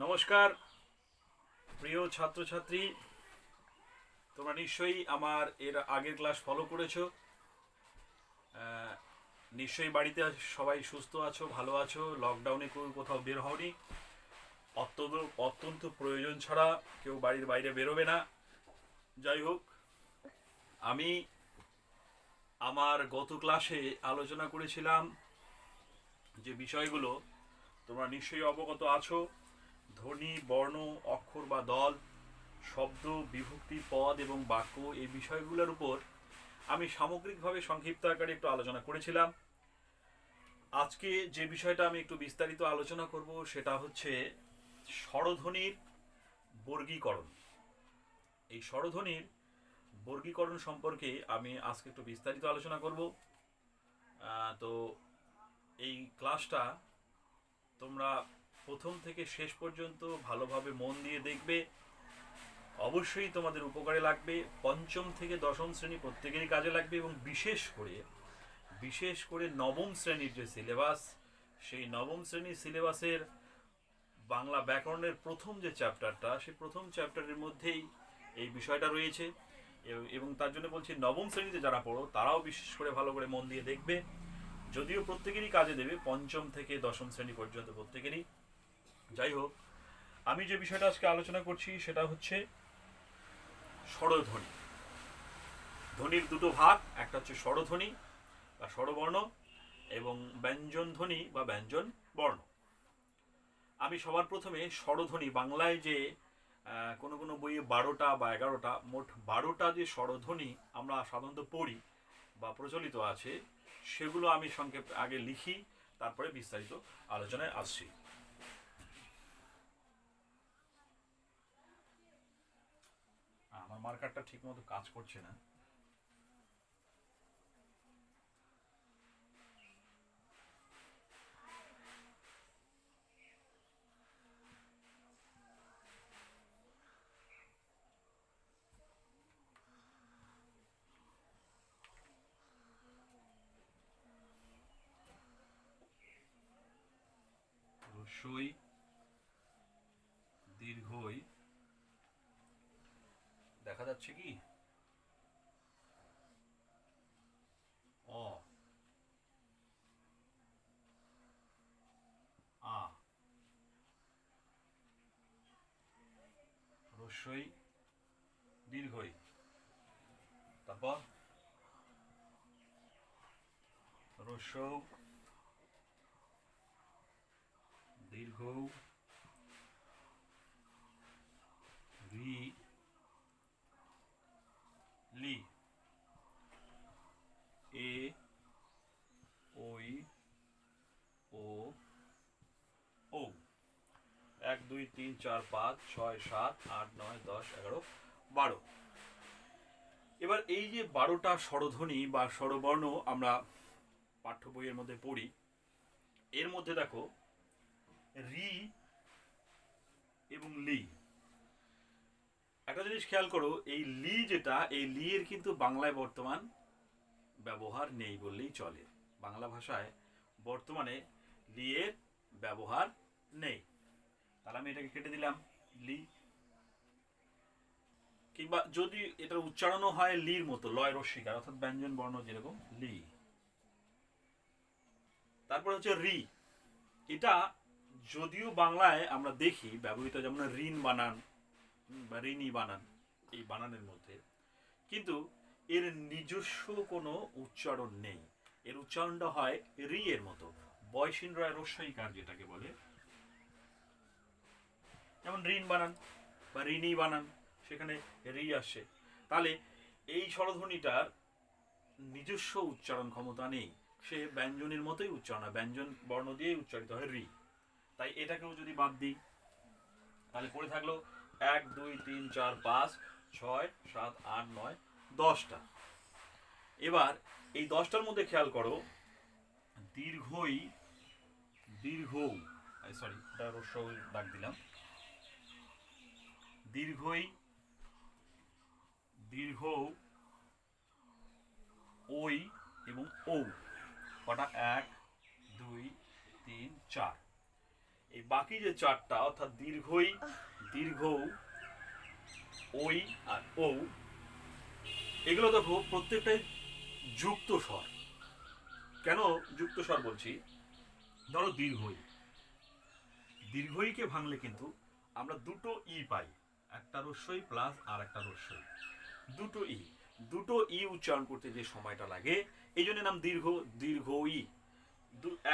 নমস্কার প্রিয় ছাত্রছাত্রী, তোমরা নিশ্চয়ই আমার এর আগের ক্লাস ফলো করেছো। নিশ্চয়ই বাড়িতে সবাই সুস্থ আছো, ভালো আছো, লকডাউনে কেউ কোথাও বের হওনি। অত্যন্ত প্রয়োজন ছাড়া কেউ বাড়ির বাইরে বেরোবে না। যাই হোক, আমি আমার গত ক্লাসে আলোচনা করেছিলাম যে বিষয়গুলো তোমরা নিশ্চয়ই অবগত আছো। ধ্বনি, বর্ণ, অক্ষর বা দল, শব্দ, বিভক্তি, পদ এবং বাক্য, এই বিষয়গুলোর উপর আমি সামগ্রিকভাবে সংক্ষিপ্ত আকারে একটু আলোচনা করেছিলাম। আজকে যে বিষয়টা আমি একটু বিস্তারিত আলোচনা করব সেটা হচ্ছে স্বরধ্বনির বর্গীকরণ। এই স্বরধ্বনির বর্গীকরণ সম্পর্কে আমি আজকে একটু বিস্তারিত আলোচনা করব। তো এই ক্লাসটা তোমরা প্রথম থেকে শেষ পর্যন্ত ভালোভাবে মন দিয়ে দেখবে। অবশ্যই তোমাদের উপকারে লাগবে। পঞ্চম থেকে দশম শ্রেণী প্রত্যেকেরই কাজে লাগবে, এবং বিশেষ করে নবম শ্রেণীর যে সিলেবাস, সেই নবম শ্রেণীর সিলেবাসের বাংলা ব্যাকরণের প্রথম যে চ্যাপ্টারটা, সেই প্রথম চ্যাপ্টারের মধ্যেই এই বিষয়টা রয়েছে। এবং তার জন্য বলছি, নবম শ্রেণীতে যারা পড়ো তারাও বিশেষ করে ভালো করে মন দিয়ে দেখবে। যদিও প্রত্যেকেরই কাজে দেবে, পঞ্চম থেকে দশম শ্রেণী পর্যন্ত প্রত্যেকেরই। যাই হোক, আমি যে বিষয়টা আজকে আলোচনা করছি সেটা হচ্ছে স্বরধ্বনি। ধ্বনির দুটো ভাগ, একটা হচ্ছে স্বরধ্বনি বা স্বরবর্ণ, এবং ব্যঞ্জন ধ্বনি বা ব্যঞ্জন বর্ণ। আমি সবার প্রথমে স্বরধ্বনি, বাংলায় যে কোনো কোনো বইয়ে 12টা বা 11টা, মোট 12টা যে স্বরধ্বনি আমরা সাধারণত পড়ি বা প্রচলিত আছে, সেগুলো আমি সংক্ষেপে আগে লিখি, তারপরে বিস্তারিত আলোচনায় আসছি। আমার মার্কারটা ঠিক মতো কাজ করছে না। রস্যই, দীর্ঘই, দেখা যাচ্ছে কি? অ, আ, রস্যই, দীর্ঘই, তারপর রস্য, দীর্ঘ, রি, লি, এ, ওই, ও, ও। 1 2 3 4 5 6 7 8 9 10 11 12। এবার এই যে 12টা স্বরধ্বনি বা স্বরবর্ণ আমরা পাঠ্য বইয়ের মধ্যে পড়ি, এর মধ্যে দেখো রি এবং লি। একটা জিনিস খেয়াল করো, এই লি যেটা, এই লি এর কিন্তু বাংলায় বর্তমান ব্যবহার নেই বললেই চলে। বাংলা ভাষায় বর্তমানে লি এর ব্যবহার নেই। তাহলে আমি এটাকে কেটে দিলাম, লি। কিংবা যদি এটার উচ্চারণও হয় লির মতো, লয় রস্যিকার, অর্থাৎ ব্যঞ্জন বর্ণ যেরকম, লি। তারপর হচ্ছে রি। এটা যদিও বাংলায় আমরা দেখি ব্যবহৃত, যেমন ঋণ বানান বা ঋণী বানান, এই বানানের মধ্যে, কিন্তু এর নিজস্ব কোনো উচ্চারণ নেই। এর উচ্চারণটা হয় রি এর মতো, বয়সীন রয় রস্যইকার যেটাকে বলে, যেমন ঋণ বানান বা ঋণী বানান, সেখানে রি আসছে। তাহলে এই স্বরধ্বনিটার নিজস্ব উচ্চারণ ক্ষমতা নেই, সে ব্যঞ্জনের মতোই উচ্চারণ হয়, ব্যঞ্জন বর্ণ দিয়েই উচ্চারিত হয়, রি। তাই এটাকেও যদি বাদ দিই, তাহলে পড়ে থাকলো 1 2 3 4 5 6 7 8 9 10টা। এবার এই 10টার মধ্যে খেয়াল করো, দীর্ঘই, দীর্ঘ, সরি এটা রস্য দাগ দিলাম, দীর্ঘই, দীর্ঘ, ওই এবং ও। কটা? 1 2 3 4। এই বাকি যে চারটা অর্থাৎ দীর্ঘই, দীর্ঘ, ওই আর ও, এগুলো দেখো প্রত্যেকটাই যুক্ত স্বর। কেন যুক্ত স্বর বলছি? ধরো দীর্ঘই, দীর্ঘইকে ভাঙলে কিন্তু আমরা দুটো ই পাই, একটা রস্যই প্লাস আর একটা রস্যই, দুটো ই। দুটো ই উচ্চারণ করতে যে সময়টা লাগে এই জন্য নাম দীর্ঘ, দীর্ঘ ই।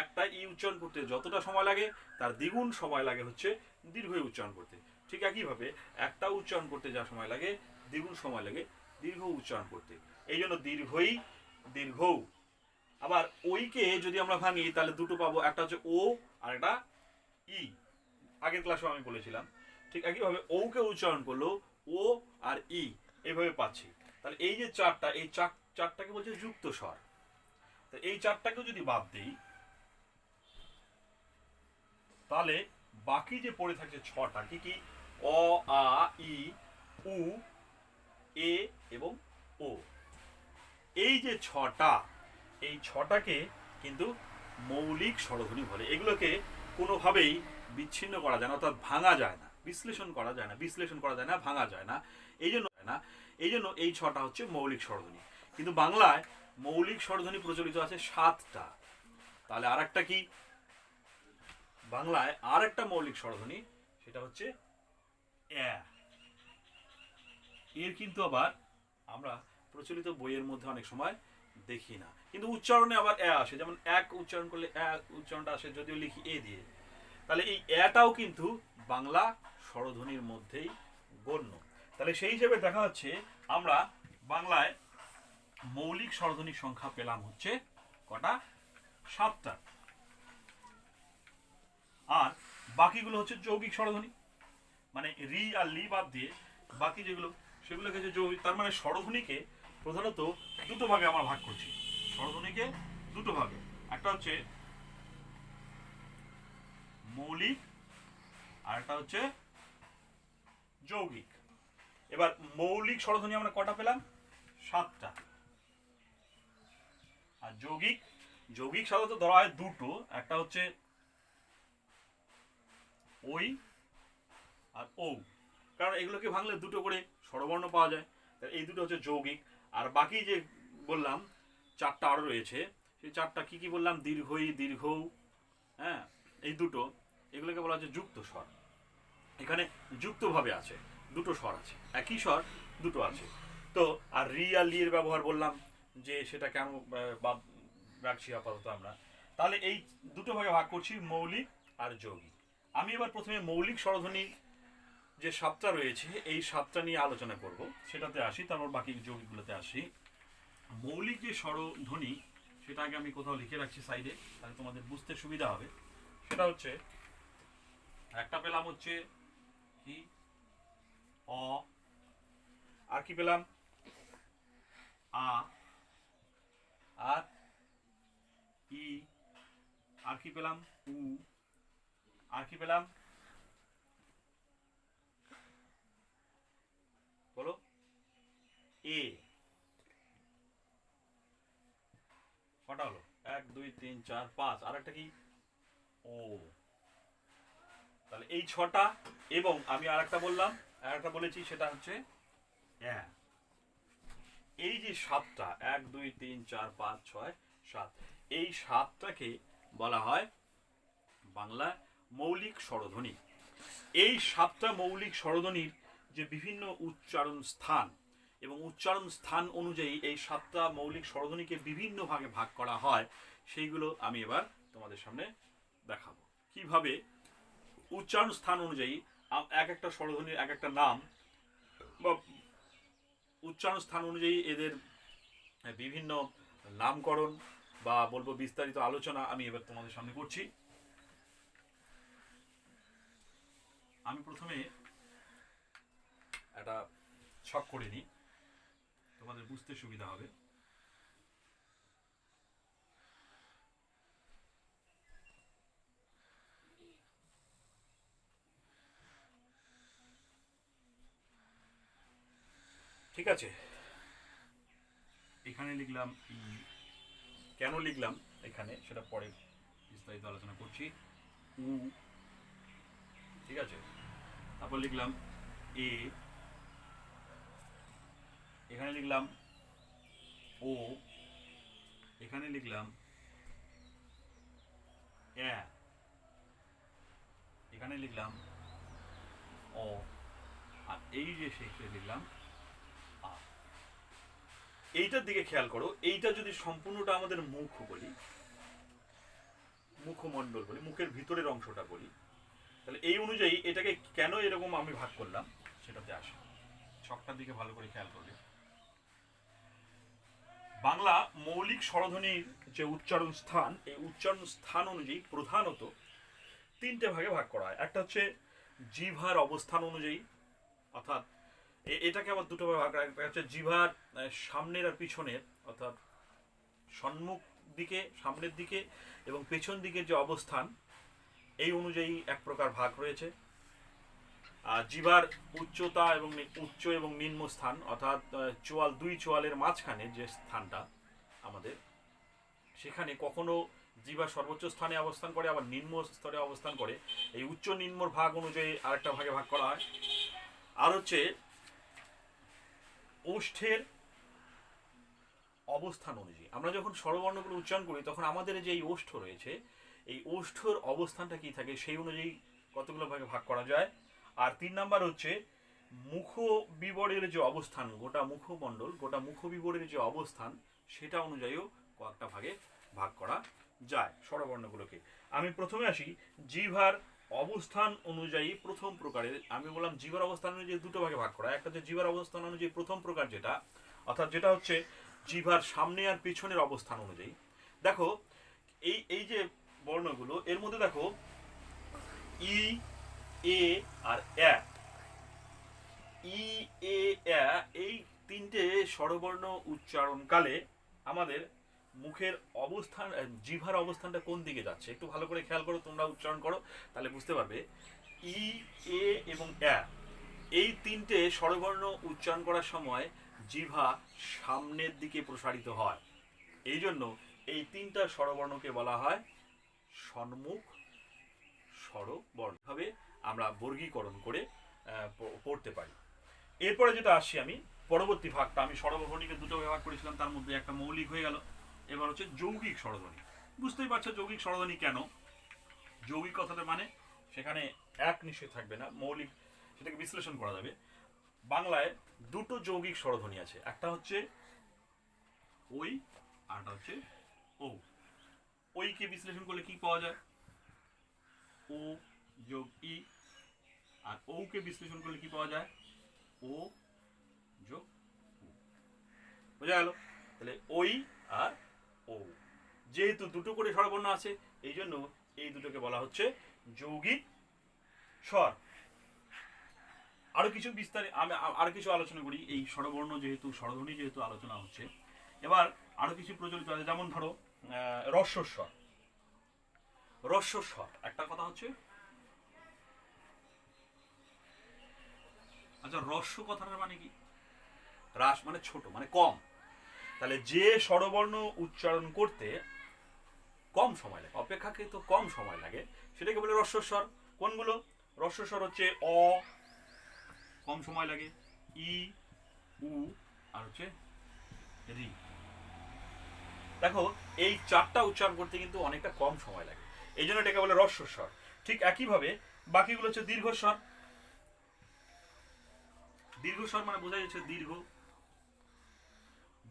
একটা ই উচ্চারণ করতে যতটা সময় লাগে তার দ্বিগুণ সময় লাগে হচ্ছে দীর্ঘ ই উচ্চারণ করতে। ঠিক একইভাবে একটা উচ্চারণ করতে যা সময় লাগে দ্বিগুণ সময় লাগে দীর্ঘ উচ্চারণ করতে। এই জন্য দীর্ঘই, দীর্ঘ। আবার ওইকে যদি আমরা ভাঙি তাহলে দুটো পাবো, একটা হচ্ছে ও আর একটা ই। আগের ক্লাসে আমি বলেছিলাম। ঠিক একইভাবে ওকে উচ্চারণ করলো ও আর ই, এইভাবে পাচ্ছি। তাহলে এই যে চারটা, এই চারটাকে বলছে যুক্ত স্বর। তো এই চারটাকেও যদি বাদ দিই তাহলে বাকি যে পড়ে থাকছে ছটা, কি কি? অ, আ, ই, উ, এ এবং ও। এই যে ছটা, এই ছটাকে কিন্তু মৌলিক স্বরধ্বনি বলে। এগুলোকে কোনোভাবেই বিচ্ছিন্ন করা যায় না, অর্থাৎ ভাঙা যায় না, বিশ্লেষণ করা যায় না, ভাঙা যায় না। এই জন্য এই ছটা হচ্ছে মৌলিক স্বরধ্বনি। কিন্তু বাংলায় মৌলিক স্বরধ্বনি প্রচলিত আছে 7টা। তাহলে আর একটা কি? বাংলায় আর একটা মৌলিক স্বরধ্বনি, সেটা হচ্ছে এ। এর কিন্তু আবার আমরা প্রচলিত বইয়ের মধ্যে অনেক সময় দেখি না, কিন্তু উচ্চারণে আবার এ আসে। যেমন এক উচ্চারণ করলে এ উচ্চারণটা আসে, যদিও লিখি এ দিয়ে। তাহলে এই এটাও কিন্তু বাংলা স্বরধ্বনির মধ্যেই গণ্য। তাহলে সেই হিসেবে দেখা যাচ্ছে আমরা বাংলায় মৌলিক স্বরধ্বনির সংখ্যা পেলাম হচ্ছে কটা? 7টা। আর বাকিগুলো হচ্ছে যৌগিক স্বরধ্বনি, মানে রি আর লি বাদ দিয়ে বাকি যেগুলো সেগুলোকে হচ্ছে যৌগিক। তার মানে স্বরধ্বনিকে প্রধানত দুটো ভাগে আমরা ভাগ করছি। স্বরধ্বনিকে দুটো ভাগে, একটা হচ্ছে মৌলিক আর একটা হচ্ছে যৌগিক। এবার মৌলিক স্বরধ্বনি আমরা কটা পেলাম? 7টা। আর যৌগিক, যৌগিক সাধারণত ধরা হয় দুটো, একটা হচ্ছে ওই আর ও, কারণ এগুলোকে ভাঙলে দুটো করে স্বরবর্ণ পাওয়া যায়। এই দুটো হচ্ছে যৌগিক। আর বাকি যে বললাম চারটা আরো রয়েছে, সেই চারটা কি কি বললাম? দীর্ঘই, দীর্ঘ, হ্যাঁ, এই দুটো, এগুলোকে বলা হচ্ছে যুক্ত স্বর। এখানে যুক্তভাবে আছে, দুটো স্বর আছে, একই স্বর দুটো আছে। তো আর রি আর লি এর ব্যবহার বললাম যে সেটা কেন বাদ রাখছি আপাতত আমরা। তাহলে এই দুটো ভাগে ভাগ করছি, মৌলিক আর যৌগিক। আমি এবার প্রথমে মৌলিক স্বরধ্বনি যে 7টা রয়েছে এই 7টা নিয়ে আলোচনা করব, সেটাতে আসি, তারপর বাকি যৌগিকগুলোতে আসি। মৌলিক যে স্বরধ্বনি সেটা আগে আমি কোথাও লিখে রাখছি সাইডে, তাহলে তোমাদের বুঝতে সুবিধা হবে। সেটা হচ্ছে, একটা পেলাম হচ্ছে কি? অ। আর কি পেলাম? আ। আর ই। আর কি পেলাম? উ। আর কি পেলাম? বলো। এ। কটা হলো? 1 2 3 4 5। আর একটা কি? ও। তাহলে এই 6টা। এবং আমি আর একটা বললাম, আর একটা বলেছি, সেটা হচ্ছে এ। এই যে 7টা, 1 2 3 4 5 6 7, এই 7টাকে বলা হয় বাংলা মৌলিক স্বরধ্বনি। এই 7টা মৌলিক স্বরধ্বনির যে বিভিন্ন উচ্চারণ স্থান, এবং উচ্চারণ স্থান অনুযায়ী এই 7টা মৌলিক স্বরধ্বনিকে বিভিন্ন ভাগে ভাগ করা হয়, সেইগুলো আমি এবার তোমাদের সামনে দেখাবো। কিভাবে উচ্চারণ স্থান অনুযায়ী এক একটা স্বরধ্বনির এক একটা নাম, বা উচ্চারণ স্থান অনুযায়ী এদের বিভিন্ন নামকরণ বা বলবো বিস্তারিত আলোচনা আমি এবার তোমাদের সামনে করছি। আমি প্রথমে একটা ছক করে নিই, তোমাদের বুঝতে সুবিধা হবে। ঠিক আছে, এখানে লিখলাম ই। কেন লিখলাম এখানে সেটা পরে বিস্তারিত আলোচনা করছি। উ, তারপর লিখলাম এ, এখানে লিখলাম ও, এখানে লিখলাম এ, এখানে লিখলাম অ, আর এই যে শেষে লিখলাম আ। এইটার দিকে খেয়াল করো, এইটা যদি সম্পূর্ণটা আমাদের মুখ বলি, মুখমণ্ডল বলি, মুখের ভিতরের অংশটা বলি, তাহলে এই অনুযায়ী এটাকে কেন এরকম আমি ভাগ করলাম সেটাতে আসে। ছকটার দিকে ভালো করে খেয়াল করলে বাংলা মৌলিক স্বরধ্বনির যে উচ্চারণ স্থান, এই উচ্চারণ স্থান অনুযায়ী প্রধানত তিনটে ভাগে ভাগ করা হয়। একটা হচ্ছে জিহ্বার অবস্থান অনুযায়ী, অর্থাৎ এটাকে আবার দুটো ভাগে ভাগ করা হয়। একটা হচ্ছে জিহ্বার সামনের আর পিছনের, অর্থাৎ সম্মুখ দিকে, সামনের দিকে এবং পেছন দিকের যে অবস্থান, এই অনুযায়ী এক প্রকার ভাগ রয়েছে। জিহ্বার উচ্চতা এবং উচ্চ এবং নিম্ন স্থান, অর্থাৎ চোয়াল, দুই চোয়ালের মাঝখানে যে স্থানটা আমাদের, সেখানে কখনো জিহ্বা সর্বোচ্চ স্থানে অবস্থান করে, আবার নিম্ন স্তরে অবস্থান করে। এই উচ্চ নিম্নর ভাগ অনুযায়ী আরেকটা ভাগে ভাগ করা হয়। আর হচ্ছে ওষ্ঠের অবস্থান অনুযায়ী, আমরা যখন স্বরবর্ণগুলো উচ্চারণ করি তখন আমাদের যে এই ওষ্ঠ রয়েছে, এই ওষ্ঠর অবস্থানটা কি থাকে সেই অনুযায়ী কতগুলো ভাগে ভাগ করা যায়। আর 3 নাম্বার হচ্ছে মুখ বিবরের যে অবস্থান, গোটা মুখমণ্ডল, গোটা মুখ বিবরের যে অবস্থান, সেটা অনুযায়ীও কয়েকটা ভাগে ভাগ করা যায় স্বরবর্ণগুলোকে। আমি প্রথমে আসি জিহ্বার অবস্থান অনুযায়ী প্রথম প্রকারের। আমি বললাম জিহ্বার অবস্থান অনুযায়ী দুটো ভাগে ভাগ করা। একটা হচ্ছে জিহ্বার অবস্থান অনুযায়ী প্রথম প্রকার, যেটা অর্থাৎ যেটা হচ্ছে জিহ্বার সামনে আর পিছনের অবস্থান অনুযায়ী। দেখো এই এই যে বর্ণগুলো, এর মধ্যে দেখো ই, এ আর এ, ই, এ, এই তিনটে স্বরবর্ণ উচ্চারণকালে আমাদের মুখের অবস্থান, জিহ্বার অবস্থানটা কোন দিকে যাচ্ছে একটু ভালো করে খেয়াল করো, তোমরা উচ্চারণ করো তাহলে বুঝতে পারবে। ই, এ এবং এ, এই তিনটে স্বরবর্ণ উচ্চারণ করার সময় জিহ্বা সামনের দিকে প্রসারিত হয়। এই জন্য এই তিনটা স্বরবর্ণকে বলা হয় সম্মুখ স্বরবর্ণ। ভাবে আমরা বর্গীকরণ করে পড়তে পারি। এরপরে যেটা আসছি আমি পরবর্তী ভাগটা, আমি স্বরধ্বনিকে দুটো ভাগ করেছিলাম, তার মধ্যে একটা মৌলিক হয়ে গেল। এবার হচ্ছে যৌগিক স্বরধ্বনি। বুঝতেই পারছো যৌগিক স্বরধ্বনি কেন। যৌগিক কথাটা মানে সেখানে এক নিশ্চয় থাকবে না, মৌলিক, সেটাকে বিশ্লেষণ করা যাবে। বাংলায় দুটো যৌগিক স্বরধ্বনি আছে, একটা হচ্ছে ওই, আরটা হচ্ছে ও। ওইকে বিশ্লেষণ করলে কি পাওয়া যায়? ও যোগ ই। আর ওকে বিশ্লেষণ করলে কি পাওয়া যায়? ও যোগ উ। বোঝা গেল? তাহলে ওই আর ও, যেহেতু দুটো করে স্বরবর্ণ আছে, এই জন্য এই দুটোকে বলা হচ্ছে যৌগিক স্বর। আরো কিছু বিস্তারে আমি আরো কিছু আলোচনা করি। এই স্বরবর্ণ যেহেতু, স্বরধ্বনি যেহেতু আলোচনা হচ্ছে, এবার আরো কিছু প্রচলিত আছে। যেমন ধরো রস্বস্বর। রস্বস্বর একটা কথা হচ্ছে, আচ্ছা রস্য কথাটার মানে কি? হ্রাস মানে ছোট, মানে কম। তাহলে যে স্বরবর্ণ উচ্চারণ করতে কম সময় লাগে, অপেক্ষাকৃত কম সময় লাগে, সেটাকে বলে রস্বস্বর। কোনগুলো? রস্বস্বর হচ্ছে অ, কম সময় লাগে, ই, উ আর হচ্ছে রি। দেখো এই চারটা উচ্চারণ করতে কিন্তু অনেকটা কম সময় লাগে, এই জন্য এটাকে বলে রস্বস্বর। ঠিক একইভাবে বাকিগুলো হচ্ছে দীর্ঘস্বর। দীর্ঘস্বর মানে বোঝা যাচ্ছে দীর্ঘ।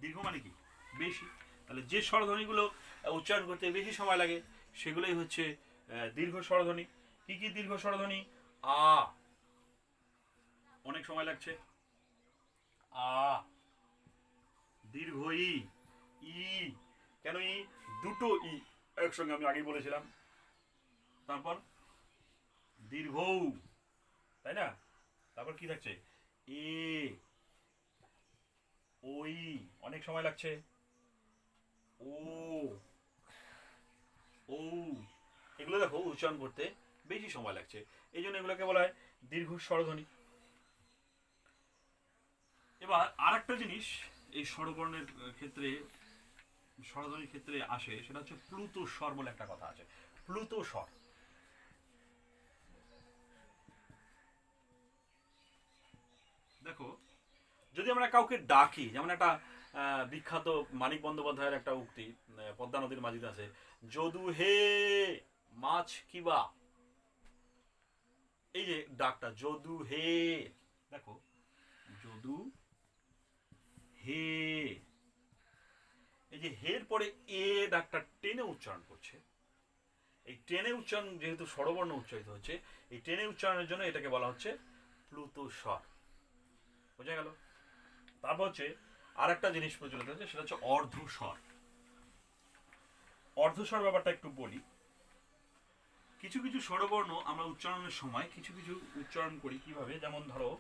দীর্ঘ মানে কি? বেশি। তাহলে যে স্বরধ্বনিগুলো উচ্চারণ করতে বেশি সময় লাগে সেগুলোই হচ্ছে দীর্ঘ স্বরধ্বনি। কি কি দীর্ঘ স্বরধ্বনি? আ, অনেক সময় লাগছে, আ। দীর্ঘ ই, ই, কেন ই? দুটো ই একসঙ্গে, আমি আগেই বলেছিলাম। তারপর দীর্ঘ, তাই না? তারপর কি থাকছে? এ, ওই, অনেক সময় লাগছে, ও, ও। এগুলো দেখো উচ্চারণ করতে বেশি সময় লাগছে, এই জন্য এগুলোকে বলা হয় দীর্ঘ স্বরধ্বনি। এবার আর একটা জিনিস এই স্বরবর্ণের ক্ষেত্রে, স্বরধ্বনির ক্ষেত্রে আসে, সেটা হচ্ছে প্লুত স্বর বলে একটা কথা আছে। প্লুত স্বর, যদি আমরা কাউকে ডাকি, যেমন একটা বিখ্যাত মানিক বন্দ্যোপাধ্যায়ের একটা উক্তি পদ্মা নদীর মাঝিতে আছে, যদু হে মাছ কিবা, এই যে ডাকটা যদু হে, দেখো যদু হে, এই যে হের পরে এ ডাকটা টেনে উচ্চারণ করছে। এই টেনে উচ্চারণ যেহেতু স্বরবর্ণ উচ্চারিত হচ্ছে, এই টেনে উচ্চারণের জন্য এটাকে বলা হচ্ছে প্লুত স্বর। বোঝা গেল? তারপর হচ্ছে আর একটা জিনিস প্রচলিত আছে, সেটা হচ্ছে অর্ধস্বর। অর্ধস্বর ব্যাপারটা একটু বলি। কিছু কিছু স্বরবর্ণ আমরা উচ্চারণের সময় কিছু কিছু উচ্চারণ করি কিভাবে, যেমন ধরো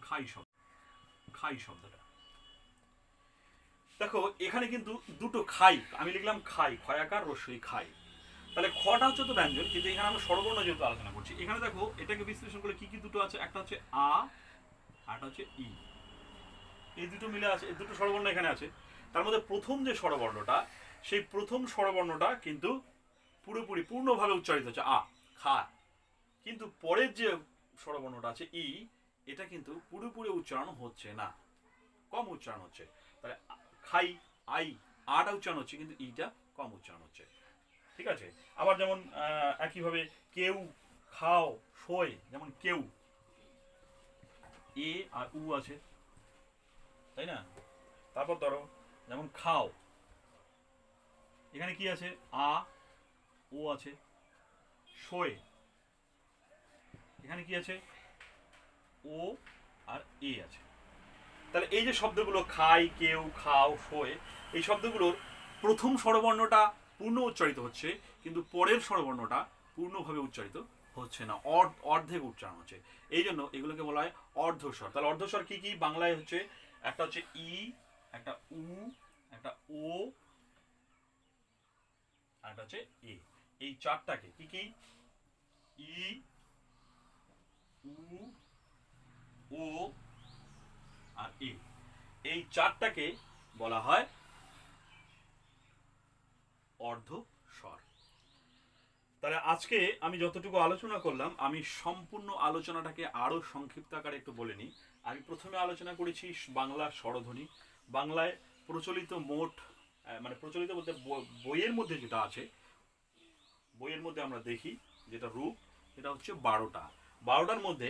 খাই শব্দ, খাই শব্দটা দেখো এখানে কিন্তু দুটো খাই, আমি লিখলাম খাই, ক্ষয়াকার রস্যই খাই, তাহলে খটা হচ্ছে তো ব্যঞ্জন, কিন্তু এখানে আমরা স্বরবর্ণ যেহেতু আলোচনা করছি, এখানে দেখো এটাকে বিশ্লেষণ করে কি কি দুটো আছে, একটা হচ্ছে আ আর একটা হচ্ছে ই, এই দুটো মিলে আছে, এই দুটো স্বরবর্ণ এখানে আছে। তার মধ্যে প্রথম যে স্বরবর্ণটা, সেই প্রথম স্বরবর্ণটা কিন্তু পুরোপুরি পূর্ণভাবে উচ্চারিত হচ্ছে আ, খা, কিন্তু পরের যে স্বরবর্ণটা আছে ই, এটা কিন্তু পুরোপুরি উচ্চারণ হচ্ছে না, কম উচ্চারণ হচ্ছে। তাহলে খাই, আই, আটা উচ্চারণ হচ্ছে, কিন্তু ইটা কম উচ্চারণ হচ্ছে। ঠিক আছে? আবার যেমন একইভাবে কেউ, খাও, শোয়, যেমন কেউ এ আর উ আছে, তাই না? তারপর ধরো যেমন খাও, এখানে কি আছে, আ ও আছে। শোয়, এখানে কি আছে, ও আর এ আছে। তাহলে এই যে শব্দগুলো খাই, কেউ, খাও, শোয়, এই শব্দগুলোর প্রথম স্বরবর্ণটা পূর্ণ উচ্চারিত হচ্ছে, কিন্তু পরের স্বরবর্ণটা পূর্ণভাবে উচ্চারিত হচ্ছে না, অর্ধেক উচ্চারণ হচ্ছে। এই জন্য এগুলোকে বলা হয় অর্ধস্বর। তাহলে অর্ধস্বর কি কি বাংলায় হচ্ছে, একটা হচ্ছে ই, একটা উ, একটা ও, আর একটা হচ্ছে এ। এই চারটাকে কি কি, ই, উ, ও আর এ, এই চারটাকে বলা হয় অর্ধস্বর। তাহলে আজকে আমি যতটুকু আলোচনা করলাম, আমি সম্পূর্ণ আলোচনাটাকে আরো সংক্ষিপ্ত আকারে একটু বলে নিই। আমি প্রথমে আলোচনা করেছি বাংলা স্বরধ্বনি। বাংলায় প্রচলিত মোট, মানে প্রচলিত বলতে বইয়ের মধ্যে যেটা আছে, বইয়ের মধ্যে আমরা দেখি যেটা রূপ, এটা হচ্ছে 12টা। 12টার মধ্যে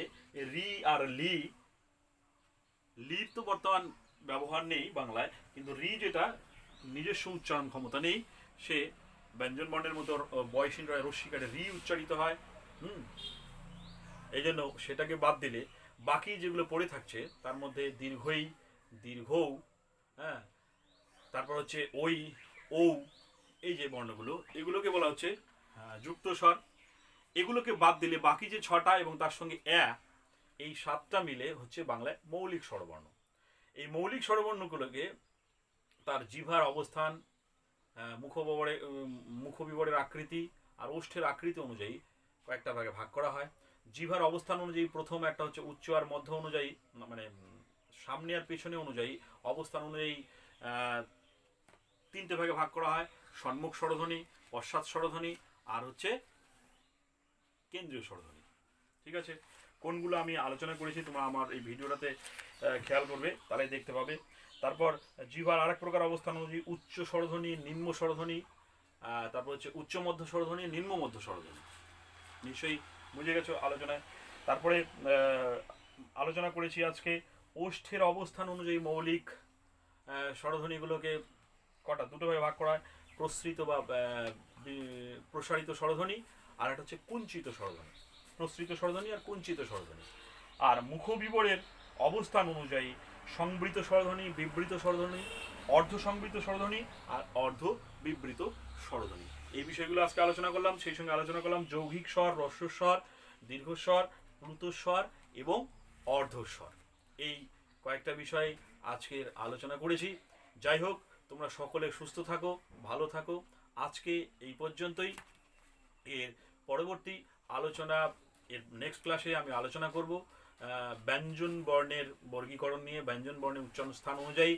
রি আর লি, লির তো বর্তমান ব্যবহার নেই বাংলায়, কিন্তু রি যেটা নিজস্ব উচ্চারণ ক্ষমতা নেই, সে ব্যঞ্জন বর্ণের মতো বয়সীন রয় রস্যিকারে রি উচ্চারিত হয়। এই জন্য সেটাকে বাদ দিলে বাকি যেগুলো পড়ে থাকছে তার মধ্যে দীর্ঘই, দীর্ঘৌ, হ্যাঁ, তারপর হচ্ছে ওই, ঔ, এই যে বর্ণগুলো, এগুলোকে বলা হচ্ছে যুক্ত স্বর। এগুলোকে বাদ দিলে বাকি যে 6টা এবং তার সঙ্গে এই 7টা মিলে হচ্ছে বাংলায় মৌলিক স্বরবর্ণ। এই মৌলিক স্বরবর্ণগুলোকে তার জিহ্বার অবস্থান, মুখবিবরের আকৃতি আর ওষ্ঠের আকৃতি অনুযায়ী কয়েকটা ভাগে ভাগ করা হয়। জিহ্বার অবস্থান অনুযায়ী প্রথম একটা হচ্ছে উচ্চ আর মধ্য অনুযায়ী, মানে সামনে আর পেছনে অনুযায়ী অবস্থান অনুযায়ী 3টে ভাগে ভাগ করা হয়, সম্মুখ স্বরধ্বনি, পশ্চাৎ স্বরধ্বনি আর হচ্ছে কেন্দ্রীয় স্বরধ্বনি। ঠিক আছে? কোনগুলো আমি আলোচনা করেছি তোমরা আমার এই ভিডিওটাতে খেয়াল করবে, তাহলে দেখতে পাবে। তারপর জিহ্বার আরেক প্রকার অবস্থান অনুযায়ী উচ্চ স্বরধ্বনি, নিম্ন স্বরধ্বনি, তারপর হচ্ছে উচ্চ মধ্য স্বরধ্বনি, নিম্ন মধ্য স্বরধ্বনি। নিশ্চয়ই বুঝে গেছো আলোচনায়। তারপরে আলোচনা করেছি আজকে ওষ্ঠের অবস্থান অনুযায়ী মৌলিক স্বরধ্বনিগুলোকে দুটো ভাগে ভাগ করা হয়, প্রসৃত বা প্রসারিত স্বরধ্বনি, আর একটা হচ্ছে কুঞ্চিত স্বরধ্বনি। প্রসৃত স্বরধ্বনি আর কুঞ্চিত স্বরধ্বনি। আর মুখবিবরের অবস্থান অনুযায়ী সংবৃত স্বরধ্বনি, বিবৃত স্বরধ্বনি, অর্ধ সংবৃত স্বরধ্বনি আর অর্ধ বিবৃত স্বরধ্বনি। এই বিষয়গুলো আজকে আলোচনা করলাম। সেই সঙ্গে আলোচনা করলাম যৌগিক স্বর, হ্রস্বস্বর, দীর্ঘস্বর, প্লুতস্বর এবং অর্ধস্বর। এই কয়েকটা বিষয় আজকের আলোচনা করেছি। যাই হোক, তোমরা সকলে সুস্থ থাকো, ভালো থাকো। আজকে এই পর্যন্তই। এর পরবর্তী আলোচনা, এর নেক্সট ক্লাসে আমি আলোচনা করব ব্যঞ্জন বর্ণের বর্গীকরণ নিয়ে, ব্যঞ্জন বর্ণের উচ্চারণ স্থান অনুযায়ী।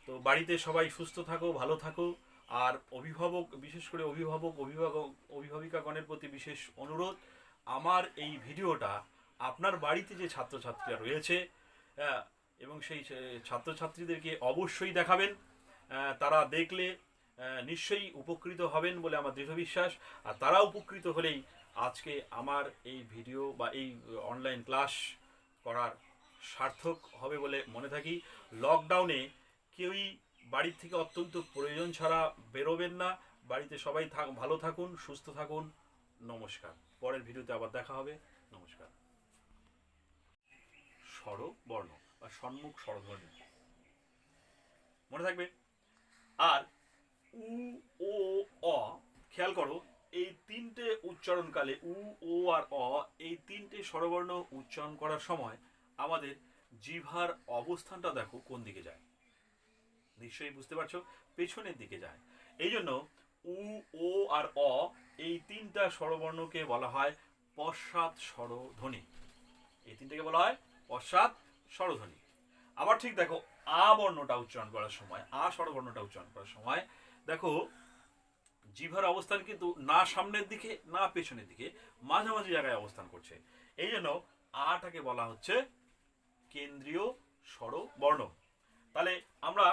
তো বাড়িতে সবাই সুস্থ থাকো, ভালো থাকো। আর অভিভাবক, বিশেষ করে অভিভাবিকাগণের প্রতি বিশেষ অনুরোধ, আমার এই ভিডিওটা আপনার বাড়িতে যে ছাত্রছাত্রীরা রয়েছে এবং সেই ছাত্রছাত্রীদেরকে অবশ্যই দেখাবেন। তারা দেখলে নিশ্চয়ই উপকৃত হবেন বলে আমার দৃঢ় বিশ্বাস। আর তারা উপকৃত হলেই আজকে আমার এই ভিডিও বা এই অনলাইন ক্লাস করার সার্থক হবে বলে মনে থাকি। লকডাউনে কেউই বাড়ির থেকে অত্যন্ত প্রয়োজন ছাড়া বেরোবেন না। বাড়িতে সবাই ভালো থাকুন, সুস্থ থাকুন। নমস্কার। পরের ভিডিওতে আবার দেখা হবে। নমস্কার। স্বরবর্ণ বা সম্মুখ স্বরধ্বনি মনে থাকবে। আর উ, ও, অ খেয়াল করো, এই তিনটে উচ্চারণকালে উ, ও আর অ, এই তিনটে স্বরবর্ণ উচ্চারণ করার সময় আমাদের জিহ্বার অবস্থানটা দেখো কোন দিকে যায়। নিশ্চয়ই বুঝতে পারছো, পেছনের দিকে যায়। এই জন্য উ, ও আর অ এই তিনটা স্বরবর্ণকে বলা হয় পশ্চাৎ স্বরধ্বনি। এই তিনটাকে বলা হয় পশ্চাৎ স্বরধ্বনি। আবার ঠিক দেখো, আ বর্ণটা উচ্চারণ করার সময়, আ স্বরবর্ণটা উচ্চারণ করার সময় দেখো জিহ্বার অবস্থান কিন্তু না সামনের দিকে না পেছনের দিকে, মাঝামাঝি জায়গায় অবস্থান করছে। এই জন্য আটাকে বলা হচ্ছে কেন্দ্রীয় স্বরবর্ণ। তাহলে আমরা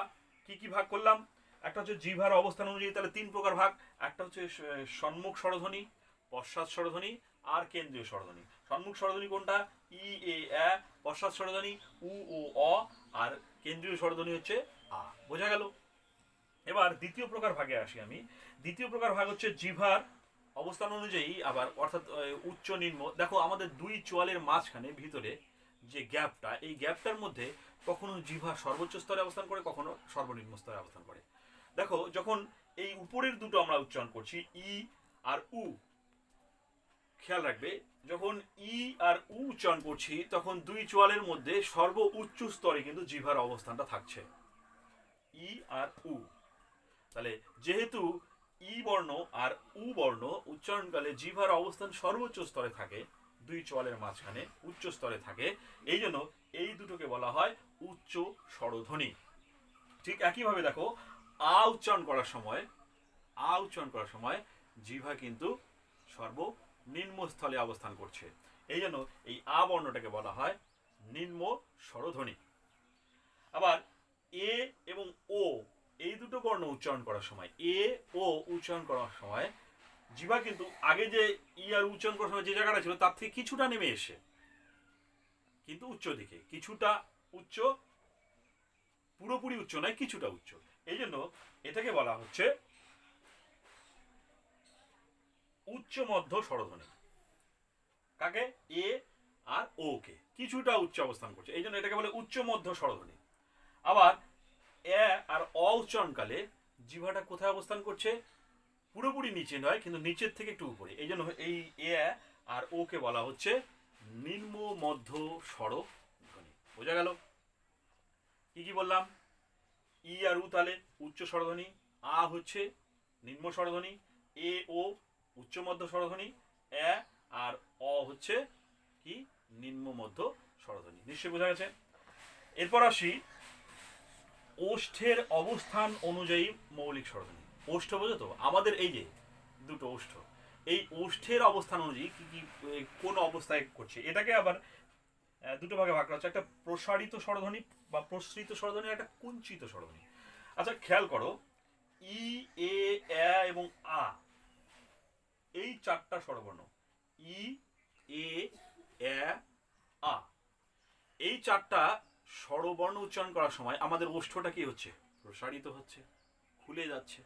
কি কি ভাগ করলাম? একটা হচ্ছে জিহ্বার অবস্থান অনুযায়ী, তাহলে তিন প্রকার ভাগ। একটা হচ্ছে সম্মুখ স্বরধ্বনি, পশ্চাৎ স্বরধ্বনি আর কেন্দ্রীয় স্বরধ্বনি। সম্মুখ স্বরধ্বনি কোনটা? ই, এ, আ। পশ্চাৎ স্বরধ্বনি উ, ও, অ। আর কেন্দ্রীয় স্বরধ্বনি হচ্ছে আ। বোঝা গেল? এবার দ্বিতীয় প্রকার ভাগে আসি আমি। দ্বিতীয় প্রকার ভাগ হচ্ছে জিহ্বার অবস্থান অনুযায়ী আবার, অর্থাৎ উচ্চ নিম্ন। দেখো আমাদের দুই চোয়ালের মাঝখানে ভিতরে যে গ্যাপটা, এই গ্যাপটার মধ্যে কখনো জিহ্বা সর্বোচ্চ স্তরে অবস্থান করে, কখনো সর্বনিম্ন স্তরে অবস্থান করে। দেখো যখন এই উপরের দুটো আমরা উচ্চারণ করছি ই আর উ, খেয়াল রাখবে যখন ই আর উ উচ্চারণ করছি তখন দুই চোয়ালের মধ্যে সর্ব উচ্চ স্তরে কিন্তু জিহ্বার অবস্থানটা থাকছে, ই আর উ। তাহলে যেহেতু ই বর্ণ আর উ বর্ণ উচ্চারণকালে জিহ্বার অবস্থান সর্বোচ্চ স্তরে থাকে, দুই চোয়ালের মাঝখানে উচ্চ স্তরে থাকে, এই জন্য এই দুটোকে বলা হয় উচ্চ স্বরধ্বনি। ঠিক একইভাবে দেখো আ উচ্চারণ করার সময় জিহ্বা কিন্তু সর্বনিম্ন স্থলে অবস্থান করছে। এই জন্য এই আ বর্ণটাকে বলা হয় নিম্ন স্বরধ্বনি। আবার এ এবং ও এই দুটো বর্ণ উচ্চারণ করার সময়, এ ও উচ্চারণ করার সময় জিহ্বা কিন্তু আগে যে ই আর উচ্চারণ করার সময় যে জায়গাটা ছিল তার থেকে কিছুটা নেমে এসে কিন্তু উচ্চ দিকে, কিছুটা উচ্চ, পুরোপুরি উচ্চ নয়, কিছুটা উচ্চ। এই জন্য এটাকে বলা হচ্ছে উচ্চ মধ্য স্বরধ্বনি। কাকে? এ আর ও কে কিছুটা উচ্চ অবস্থান করছে, এই জন্য এটাকে বলে উচ্চ মধ্য স্বরধ্বনি। আবার এ আর অ উচ্চারণকালে জিহ্বাটা কোথায় অবস্থান করছে? পুরোপুরি নিচে নয়, কিন্তু নিচের থেকে একটু উপরে। এই জন্য এই এ আর ও কে বলা হচ্ছে নিম্ন মধ্য স্বরধ্বনি। বোঝা গেল? কি কি বললাম? ই আর উ তালে উচ্চ স্বরধ্বনি, আ হচ্ছে নিম্ন স্বরধ্বনি, এ ও উচ্চ মধ্য স্বরধ্বনি, এ আর অ হচ্ছে কি? নিম্ন মধ্য স্বরধ্বনি। নিশ্চয়ই বোঝা গেছে? এরপর আসি ওষ্ঠের অবস্থান অনুযায়ী মৌলিক স্বরধ্বনি। ওষ্ঠ বোঝো তো? আমাদের এই যে দুটো ওষ্ঠ, এই ওষ্ঠের অবস্থান অনুযায়ী কি কি কোন অবস্থায় করছে, এটাকে আবার দুটো ভাগে ভাগ করা হচ্ছে। একটা প্রসারিত স্বরধ্বনি বা প্রসৃত স্বরধ্বনি, একটা কুঞ্চিত স্বরধ্বনি। আচ্ছা খেয়াল করো, ই, এ, আ এবং আ, এই চারটা স্বরবর্ণ, ই, এ, আ, এই চারটা স্বরবর্ণ উচ্চারণ করার সময় আমাদের ওষ্ঠটা কি হচ্ছে? প্রসারিত হচ্ছে, খুলে যাচ্ছে,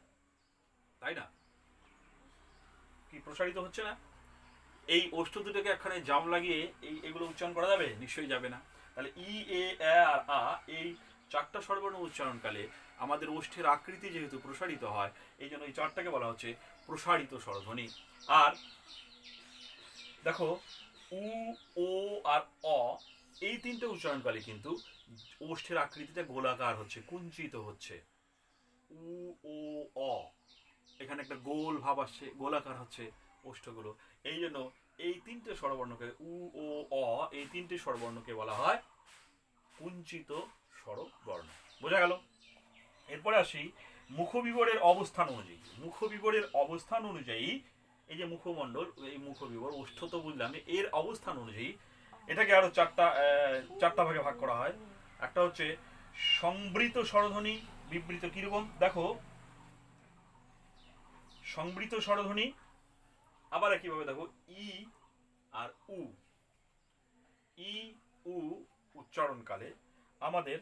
তাই না? কি প্রসারিত হচ্ছে না? এই ওষ্ঠ দুটোকে একখানে জাম লাগিয়ে এগুলো উচ্চারণ করা যাবে? নিশ্চয়ই যাবে না। তাহলে ই, এ, আর আ, এই চারটা স্বরবর্ণ উচ্চারণকালে আমাদের ওষ্ঠের আকৃতি যেহেতু প্রসারিত হয়, এই জন্য এই চারটাকে বলা হচ্ছে প্রসারিত স্বরধ্বনি। আর দেখো উ, ও আর অ, এই তিনটে উচ্চারণকালে কিন্তু ওষ্ঠের আকৃতিটা গোলাকার হচ্ছে, কুঞ্চিত হচ্ছে। উ, ও, অ, এখানে একটা গোল ভাব আসছে, গোলাকার হচ্ছে ওষ্ঠগুলো। এই জন্য এই তিনটে স্বরবর্ণকে, উ, ও, অ, এই তিনটে স্বরবর্ণকে বলা হয় কুঞ্চিত স্বরবর্ণ। বোঝা গেল? এরপরে আসি মুখবিবরের অবস্থান অনুযায়ী। মুখবিবরের অবস্থান অনুযায়ী এই যে মুখমণ্ডল, এই মুখবিবর, ওষ্ঠ তো বুঝলাম, এর অবস্থান অনুযায়ী এটাকে আরো চারটা ভাগে ভাগ করা হয়। একটা হচ্ছে সংবৃত স্বরধ্বনি, বিবৃত। কিরকম দেখো, সংবৃত স্বরধ্বনি আবার একইভাবে দেখো, ই আর উ, ই উ উচ্চারণকালে আমাদের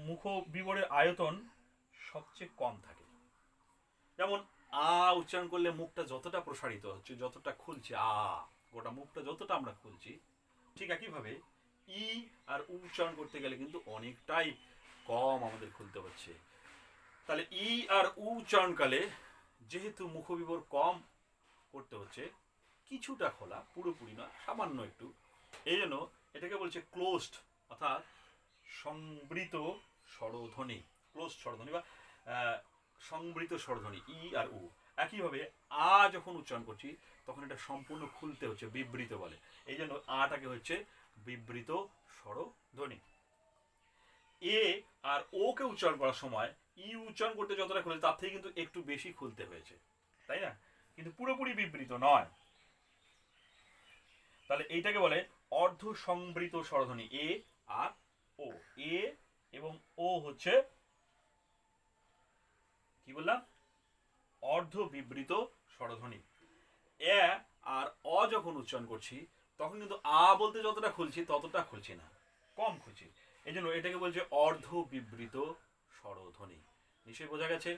মুখ বিবরের আয়তন সবচেয়ে কম থাকে। যেমন আ উচ্চারণ করলে মুখটা যতটা প্রসারিত হচ্ছে, যতটা খুলছে, গোটা মুখটা যতটা আমরা খুলছি, ঠিক একইভাবে ই আর উ উচ্চারণ করতে গেলে কিন্তু অনেকটাই কম আমাদের খুলতে হচ্ছে। তাহলে ই আর উ উচ্চারণকালে যেহেতু মুখবিবর কম করতে হচ্ছে, কিছুটা খোলা, পুরোপুরি না, সামান্য একটু, এই জন্য এটাকে বলছে ক্লোজড, অর্থাৎ সংবৃত স্বরধ্বনি, ক্লোজড স্বরধ্বনি বা সংবৃত স্বরধ্বনি, ই আর উ। একইভাবে আ যখন উচ্চারণ করছি তখন এটা সম্পূর্ণ খুলতে হচ্ছে, বিবৃত বলে, এই জন্য আটাকে হচ্ছে বিবৃত স্বরধ্বনি। এ আর ও কে উচ্চারণ করার সময় ই উচ্চারণ করতে যতটা খুলেছে তার থেকে কিন্তু একটু বেশি খুলতে হয়েছে, তাই না? কিন্তু পুরোপুরি বিবৃত নয়। তাহলে এইটাকে বলে অর্ধ সংবৃত স্বরধ্বনি, এ আর ও। এ এবং ও হচ্ছে কি বললাম, অর্ধ বিবৃত স্বরধ্বনি। এ আর অ যখন উচ্চারণ করছি তখন কিন্তু আ বলতে যতটা খুলছি ততটা খুলছি না, কম খুলছি, এই জন্য এটাকে বলছে অর্ধ বিবৃত স্বরধ্বনি। নিশ্চয়ই বোঝা গেছে।